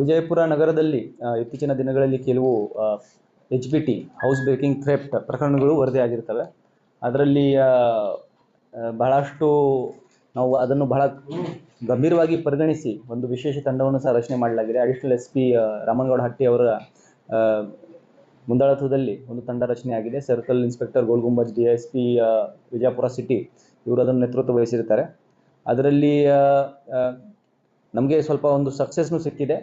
ವಿಜಯಪುರ ನಗರದಲ್ಲಿ ಇತ್ತೀಚಿನ ದಿನಗಳಲ್ಲಿ ಕೆಲವು HBT ಹೌಸ್ ಬ್ರೇಕಿಂಗ್ ಥ್ರೆಫ್ಟ್ ಪ್ರಕರಣಗಳು ವರದಿಯಾಗಿರ್ತವೆ. ಅದರಲ್ಲಿ ಬಹಳಷ್ಟು ನಾವು ಅದನ್ನು ಬಹಳ ಗಂಭೀರವಾಗಿ ಪರಿಗಣಿಸಿ ಒಂದು ವಿಶೇಷ ತಂಡವನ್ನು ಸಹ ರಚನೆ ಮಾಡಲಾಗಿದೆ. ಅಡಿಷನಲ್ SP ರಾಮನಗೌಡ ಹಟ್ಟಿ ಅವರ ಮುಂದಾಳತ್ವದಲ್ಲಿ ಒಂದು ತಂಡ ರಚನೆ ಆಗಿದೆ. Circle inspector Gol Gumbaz, DSP Vijayapura city ಇವರು ಅದನ್ನು ನೇತೃತ್ವ ವಹಿಸಿರ್ತಾರೆ. ಅದರಲ್ಲಿ ನಮಗೆ ಸ್ವಲ್ಪ ಒಂದು ಸಕ್ಸಸ್ನು ಸಿಕ್ಕಿದೆ.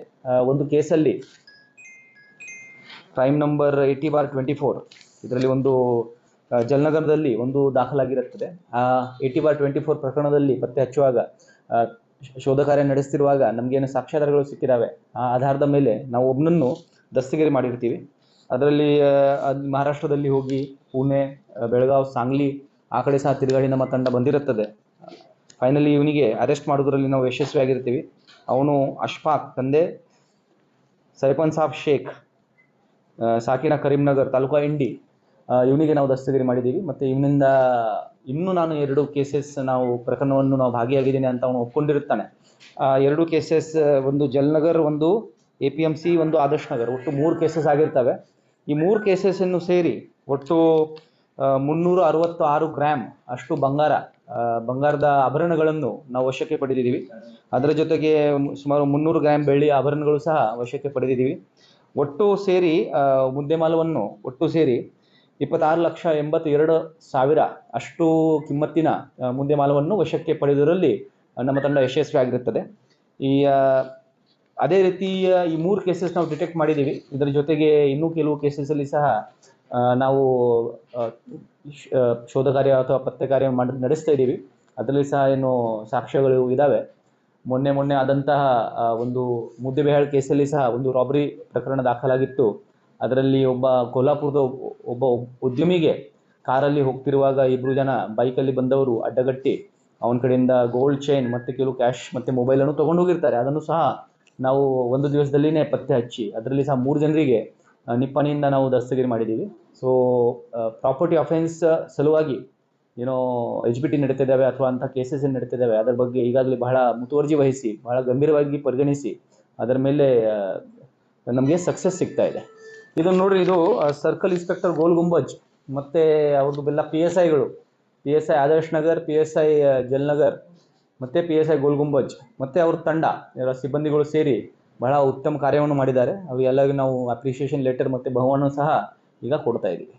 ಒಂದು ಕೇಸಲ್ಲಿ ಕ್ರೈಮ್ ನಂಬರ್ 80/24 ಇದರಲ್ಲಿ ಒಂದು ಜಲನಗರದಲ್ಲಿ ಒಂದು ದಾಖಲಾಗಿರುತ್ತದೆ. ಆ 80/24 ಪ್ರಕರಣದಲ್ಲಿ ಪತ್ತೆ ಹಚ್ಚುವಾಗ ಶೋಧ ಕಾರ್ಯ ನಡೆಸ್ತಿರುವಾಗ ನಮಗೇನು ಸಾಕ್ಷ್ಯಾಧಾರಗಳು ಸಿಕ್ಕಿದ್ದಾವೆ. ಆ ಆಧಾರದ ಮೇಲೆ ನಾವು ಒಬ್ಬನನ್ನು ದಸ್ತಗಿರಿ ಮಾಡಿರ್ತೀವಿ. ಅದರಲ್ಲಿ ಮಹಾರಾಷ್ಟ್ರದಲ್ಲಿ ಹೋಗಿ ಪುಣೆ, ಬೆಳಗಾವ್, ಸಾಂಗ್ಲಿ ಆ ಕಡೆ ಸಹ ತಿರುಗಾಡಿ ನಮ್ಮ ತಂಡ ಬಂದಿರುತ್ತದೆ. ಫೈನಲಿ ಇವನಿಗೆ ಅರೆಸ್ಟ್ ಮಾಡೋದ್ರಲ್ಲಿ ನಾವು ಯಶಸ್ವಿಯಾಗಿರ್ತೀವಿ. ಅವನು ಅಶ್ಫಾಕ್ ತಂದೆ ಸೈಫನ್ ಸಾಬ್ ಶೇಖ್, ಸಾಕಿನ ಕರೀಂನಗರ್, ತಾಲೂಕಾ ಇಂಡಿ, ಇವನಿಗೆ ನಾವು ದಸ್ತಗಿರಿ ಮಾಡಿದ್ದೀವಿ. ಮತ್ತು ಇವನಿಂದ ಇನ್ನೂ ನಾನು 2 ಕೇಸಸ್ ಪ್ರಕರಣವನ್ನು ನಾವು ಭಾಗಿಯಾಗಿದ್ದೀನಿ ಅಂತ ಅವನು ಒಪ್ಕೊಂಡಿರುತ್ತಾನೆ. 2 ಕೇಸಸ್, ಒಂದು ಜಲ್ನಗರ್, ಒಂದು APMC, ಒಂದು ಆದರ್ಶ್ ನಗರ್, ಒಟ್ಟು 3 ಕೇಸಸ್ ಆಗಿರ್ತವೆ. ಈ 3 ಕೇಸಸ್ಸನ್ನು ಸೇರಿ ಒಟ್ಟು 366 ಗ್ರಾಮ್ ಅಷ್ಟು ಬಂಗಾರದ ಆಭರಣಗಳನ್ನು ನಾವು ವಶಕ್ಕೆ ಪಡೆದಿದ್ದೀವಿ. ಅದರ ಜೊತೆಗೆ ಸುಮಾರು 300 ಗ್ರಾಮ್ ಬೆಳ್ಳಿ ಆಭರಣಗಳು ಸಹ ವಶಕ್ಕೆ ಪಡೆದಿದ್ದೀವಿ. ಒಟ್ಟು ಸೇರಿ ಮುದ್ದೆಮಾಲವನ್ನು ಒಟ್ಟು ಸೇರಿ 26,82,000 ಅಷ್ಟು ಕಿಮ್ಮತ್ತಿನ ಮುದ್ದೆಮಾಲವನ್ನು ವಶಕ್ಕೆ ಪಡೆಯುವುದರಲ್ಲಿ ನಮ್ಮ ತಂಡ ಯಶಸ್ವಿಯಾಗಿರುತ್ತದೆ. ಅದೇ ರೀತಿ ಈ 3 ಕೇಸಸ್ ನಾವು ಡಿಟೆಕ್ಟ್ ಮಾಡಿದ್ದೀವಿ. ಇದರ ಜೊತೆಗೆ ಇನ್ನೂ ಕೆಲವು ಕೇಸಸಲ್ಲಿ ಸಹ ನಾವು ಶೋಧ ಕಾರ್ಯ ಅಥವಾ ಪತ್ತೆ ಕಾರ್ಯ ನಡೆಸ್ತಾ ಇದ್ದೀವಿ. ಅದರಲ್ಲಿ ಸಹ ಏನು ಸಾಕ್ಷ್ಯಗಳು ಇದ್ದಾವೆ. ಮೊನ್ನೆ ಆದಂತಹ ಒಂದು ಮುದ್ದೆಬೇಹಾಳ್ ಕೇಸಲ್ಲಿ ಸಹ ಒಂದು ರಾಬರಿ ಪ್ರಕರಣ ದಾಖಲಾಗಿತ್ತು. ಅದರಲ್ಲಿ ಕೋಲ್ಹಾಪುರದ ಒಬ್ಬ ಉದ್ಯಮಿಗೆ ಕಾರಲ್ಲಿ ಹೋಗ್ತಿರುವಾಗ 2 ಜನ ಬೈಕಲ್ಲಿ ಬಂದವರು ಅಡ್ಡಗಟ್ಟಿ ಅವನ ಕಡೆಯಿಂದ ಗೋಲ್ಡ್ ಚೈನ್ ಮತ್ತು ಕೆಲವು ಕ್ಯಾಶ್ ಮತ್ತು ಮೊಬೈಲನ್ನು ತೊಗೊಂಡು ಹೋಗಿರ್ತಾರೆ. ಅದನ್ನು ಸಹ ನಾವು ಒಂದು ದಿವಸದಲ್ಲಿನೇ ಪತ್ತೆ ಹಚ್ಚಿ ಅದರಲ್ಲಿ ಸಹ 3 ಜನರಿಗೆ ನಿಪ್ಪಾಣಿಯಿಂದ ನಾವು ದಸ್ತಗಿರಿ ಮಾಡಿದ್ದೀವಿ. ಸೊ ಪ್ರಾಪರ್ಟಿ ಅಫೆನ್ಸ್ ಸಲುವಾಗಿ ಏನೋ HBT ನಡೀತಿದ್ದಾವೆ ಅಥವಾ ಅಂಥ ಕೇಸಸ್ ಏನು ನಡೀತಿದ್ದಾವೆ ಅದರ ಬಗ್ಗೆ ಈಗಾಗಲೇ ಬಹಳ ಮುತುವರ್ಜಿ ವಹಿಸಿ ಬಹಳ ಗಂಭೀರವಾಗಿ ಪರಿಗಣಿಸಿ ಅದರ ಮೇಲೆ ನಮಗೆ ಸಕ್ಸಸ್ ಸಿಗ್ತಾ ಇದೆ. ಇದನ್ನು ನೋಡ್ರಿ, ಇದು ಸರ್ಕಲ್ ಇನ್ಸ್ಪೆಕ್ಟರ್ ಗೋಲ್ಗುಂಬಜ್ ಮತ್ತು ಅವ್ರದ್ದು ಬೆಲ್ಲ PSIಗಳು, PSI ಆದರ್ಶ್ ನಗರ್, PSI ಜಲ್ನಗರ್ ಮತ್ತು PSI ಗೋಲ್ಗುಂಬಜ್ ಮತ್ತು ಅವ್ರ ತಂಡ ಸಿಬ್ಬಂದಿಗಳು ಸೇರಿ ಬಹಳ ಉತ್ತಮ ಕಾರ್ಯವನ್ನು ಮಾಡಿದ್ದಾರೆ. ಅವು ಎಲ್ಲರಿಗೂ ನಾವು ಅಪ್ರಿಷಿಯೇಷನ್ ಲೆಟರ್ ಮತ್ತು ಬಹುಮಾನ ಸಹ ಈಗ ಕೊಡ್ತಾ ಇದ್ದೀವಿ.